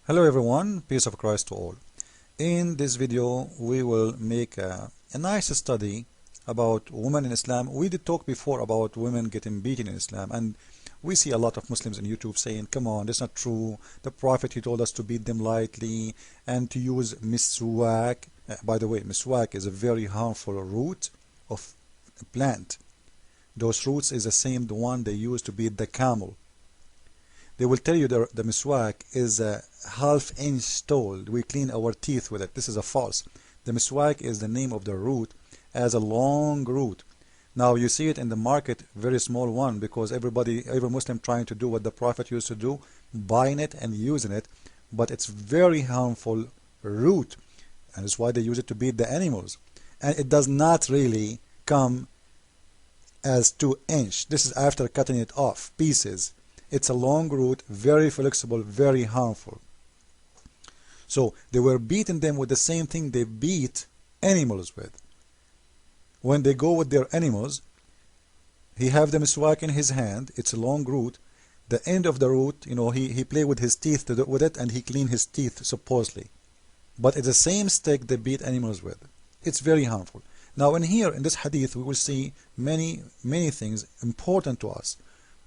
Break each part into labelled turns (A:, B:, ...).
A: Hello everyone, peace of Christ to all. In this video we will make a nice study about women in Islam. We did talk before about women getting beaten in Islam, and we see a lot of Muslims on YouTube saying, come on, that's not true. The Prophet, he told us to beat them lightly and to use miswak. By the way, miswak is a very harmful root of a plant. Those roots is the same the one they use to beat the camel. They will tell you the miswak is a half-inch tall. We clean our teeth with it. This is a false. The miswak is the name of the root as a long root. Now you see it in the market, very small one, because every Muslim trying to do what the Prophet used to do, buying it and using it, but it's very harmful root, and that's why they use it to beat the animals. And it does not really come as 2-inch. This is after cutting it off pieces. It's a long root, very flexible, very harmful. So they were beating them with the same thing they beat animals with. When they go with their animals, he have the miswak in his hand. It's a long root. The end of the root, he play with his teeth with it, and he clean his teeth supposedly. But it's the same stick they beat animals with. It's very harmful. Now in this hadith, we will see many things important to us.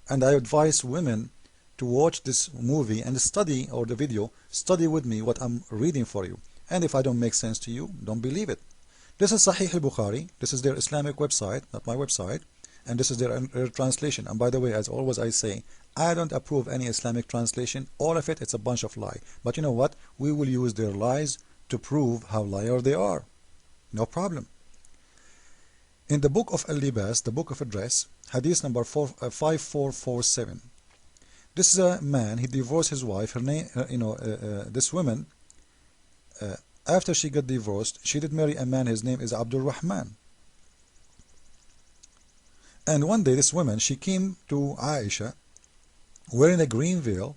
A: And I advise women to watch this movie and study, or the video, study with me what I'm reading for you. And if I don't make sense to you, don't believe it. This is Sahih al-Bukhari. This is their Islamic website, not my website. And this is their translation. And by the way, as always I say, I don't approve any Islamic translation. All of it, it's a bunch of lie. But you know what? We will use their lies to prove how liar they are. No problem. In the book of Al-Libas, the book of address, hadith number 5447. This is a man, he divorced his wife. Her name, this woman, after she got divorced, she did marry a man. His name is Abdul Rahman. And one day this woman, she came to Aisha wearing a green veil,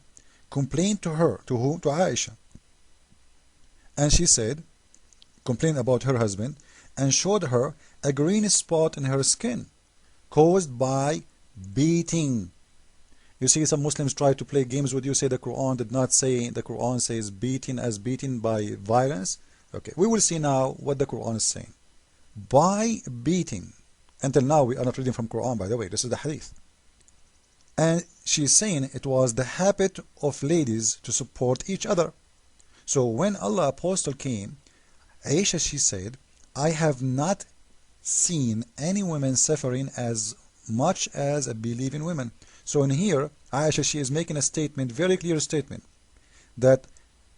A: complained to her, to who? To Aisha. And she said, complained about her husband, and showed her a green spot in her skin caused by beating. You see, some Muslims try to play games with you, say the Quran did not say, the Quran says beating as beaten by violence. Okay, we will see now what the Quran is saying. By beating. Until now we are not reading from Quran, by the way, this is the hadith. And she's saying it was the habit of ladies to support each other. So when Allah Apostle came, Aisha, she said, I have not seen any women suffering as much as a believing women. So in here, Aisha, she is making a statement, very clear statement, that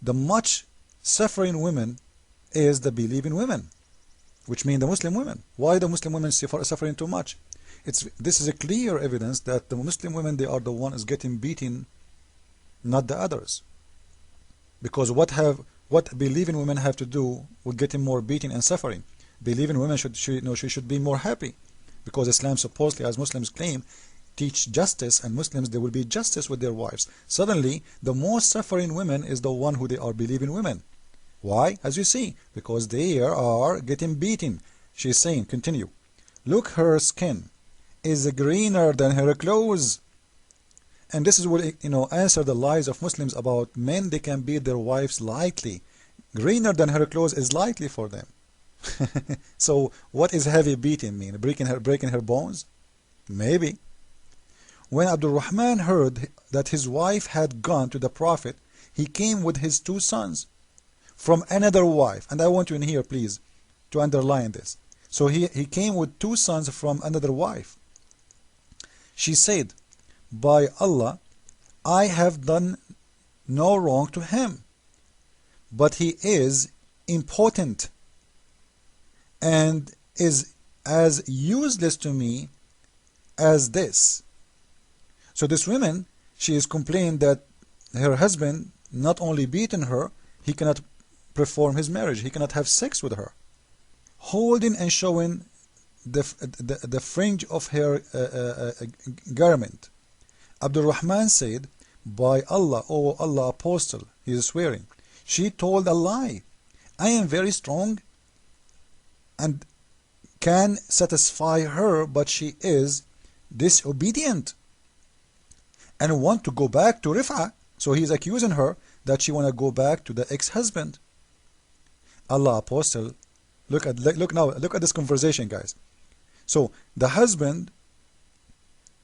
A: the much suffering women is the believing women, which mean the Muslim women. Why the Muslim women suffering too much? This is a clear evidence that the Muslim women, they are the ones getting beaten, not the others. Because what believing women have to do with getting more beating and suffering? Believing women should be more happy, because Islam supposedly, as Muslims claim, teach justice, and Muslims, there will be justice with their wives. Suddenly the most suffering women is the one who they are believing women. Why? As you see, because they are getting beaten. She's saying, continue, look, her skin is greener than her clothes. And this is what answer the lies of Muslims about men. They can beat their wives lightly. Greener than her clothes is lightly for them. So what is heavy beating mean? Breaking her bones? Maybe. When Abdul Rahman heard that his wife had gone to the Prophet, he came with his 2 sons from another wife. And I want you in here, please, to underline this. So he came with 2 sons from another wife. She said, by Allah, I have done no wrong to him, but he is impotent and is as useless to me as this. So this woman, she is complaining that her husband not only beaten her, he cannot perform his marriage, he cannot have sex with her, holding and showing the fringe of her garment. Abdul Rahman said, by Allah, O Allah Apostle, he is swearing, she told a lie. I am very strong and can satisfy her, but she is disobedient and want to go back to Rif'a. So he is accusing her that she want to go back to the ex-husband. Allah Apostle, look at this conversation, guys. So the husband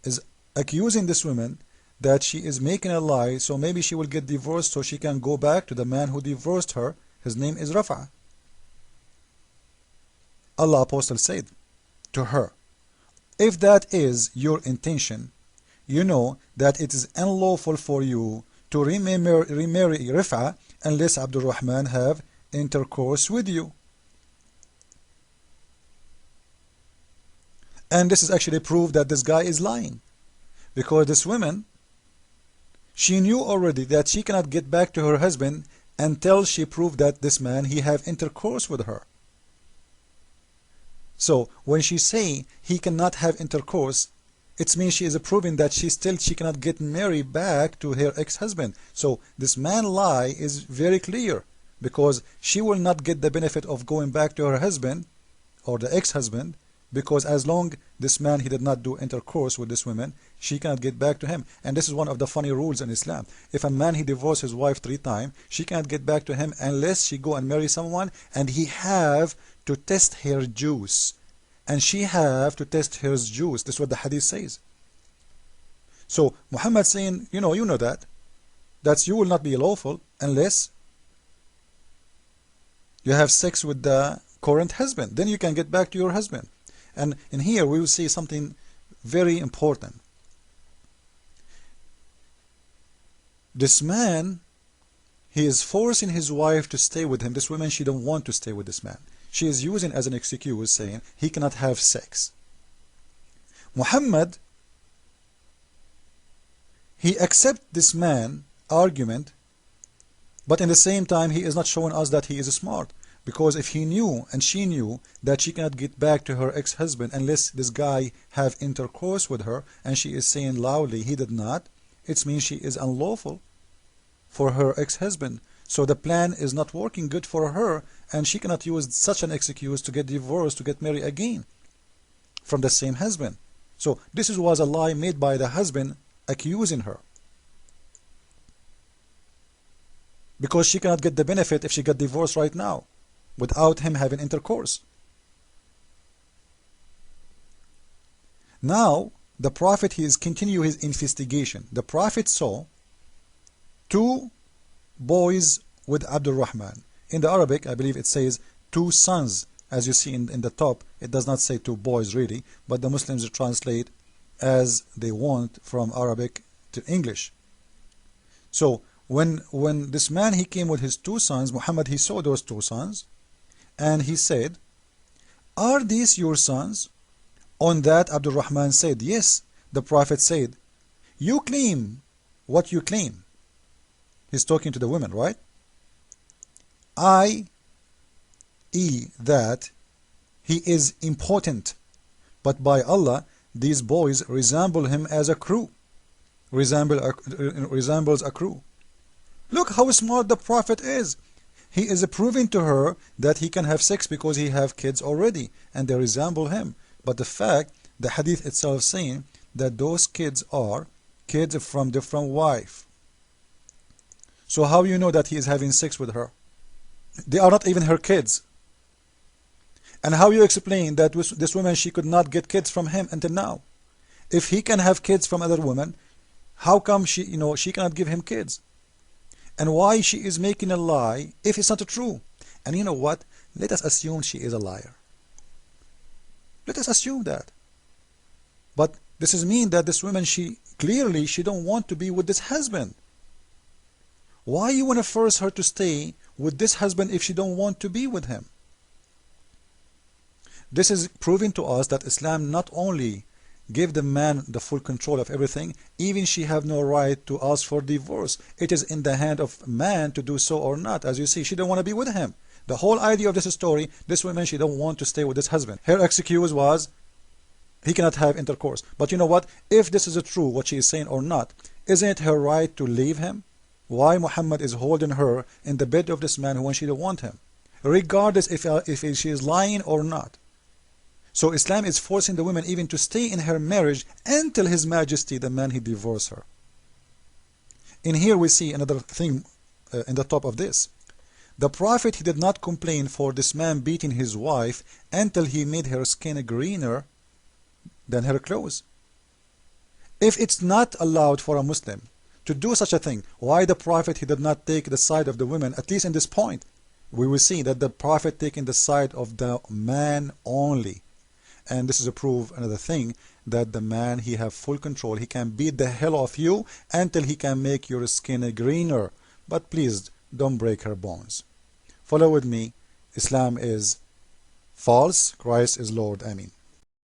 A: is accusing this woman that she is making a lie, so maybe she will get divorced so she can go back to the man who divorced her. His name is Rafa. Allah Apostle said to her, if that is your intention, you know that it is unlawful for you to remarry Rafa unless Abdul Rahman have intercourse with you. And this is actually proof that this guy is lying, because this woman, she knew already that she cannot get back to her husband until she proved that this man, he have intercourse with her. So when she say he cannot have intercourse, it means she is proving that she cannot get married back to her ex-husband. So this man lie is very clear, because she will not get the benefit of going back to her husband or the ex-husband, because as long this man, he did not do intercourse with this woman, she cannot get back to him. And this is one of the funny rules in Islam. If a man, he divorced his wife 3 times, she cannot get back to him unless she go and marry someone, and he have to test her juice, and she have to test her juice. This is what the hadith says. So Muhammad saying, you know that you will not be lawful unless you have sex with the current husband, then you can get back to your husband. And in here we will see something very important. This man, he is forcing his wife to stay with him. This woman, she don't want to stay with this man. She is using as an excuse, saying he cannot have sex. Muhammad, he accepts this man argument, but in the same time he is not showing us that he is smart. Because if he knew and she knew that she cannot get back to her ex-husband unless this guy have intercourse with her, and she is saying loudly he did not, it means she is unlawful for her ex-husband. So the plan is not working good for her, and she cannot use such an excuse to get divorced, to get married again from the same husband. So this was a lie made by the husband accusing her, because she cannot get the benefit if she got divorced right now without him having intercourse. Now the Prophet, he is continue his investigation. The Prophet saw 2 boys with Abdul Rahman. In the Arabic, I believe it says 2 sons. As you see in the top, it does not say 2 boys really, but the Muslims translate as they want from Arabic to English. So when this man, he came with his 2 sons, Muhammad, he saw those 2 sons, and he said, are these your sons? On that Abdul Rahman said, yes. The Prophet said, you claim what you claim. He's talking to the women, right? i.e. that he is important, but by Allah, these boys resemble him as a crew. Resembles a crew. Look how smart the Prophet is. He is proving to her that he can have sex because he have kids already, and they resemble him. But the fact, the hadith itself saying that those kids are kids from different wife. So how you know that he is having sex with her? They are not even her kids. And how you explain that this woman, she could not get kids from him until now? If he can have kids from other women, how come she cannot give him kids? And why she is making a lie if it's not true? And you know what? Let us assume she is a liar. Let us assume that. But this is mean that this woman, she clearly don't want to be with this husband. Why you want to force her to stay with this husband if she don't want to be with him? This is proving to us that Islam not only give the man the full control of everything, even she have no right to ask for divorce. It is in the hand of man to do so or not. As you see, she don't want to be with him. The whole idea of this story, this woman, she don't want to stay with this husband. Her excuse was he cannot have intercourse. But you know what? If this is true, what she is saying or not, isn't it her right to leave him? Why Muhammad is holding her in the bed of this man when she don't want him, regardless if she is lying or not? So Islam is forcing the woman even to stay in her marriage until His Majesty, the man, he divorced her. In here we see another thing in the top of this. The Prophet, he did not complain for this man beating his wife until he made her skin greener than her clothes. If it's not allowed for a Muslim to do such a thing, why the Prophet, he did not take the side of the women, at least in this point? We will see that the Prophet taking the side of the man only. And this is a proof, another thing, that the man, he have full control. He can beat the hell off you until he can make your skin greener. But please don't break her bones. Follow with me. Islam is false. Christ is Lord. Amen.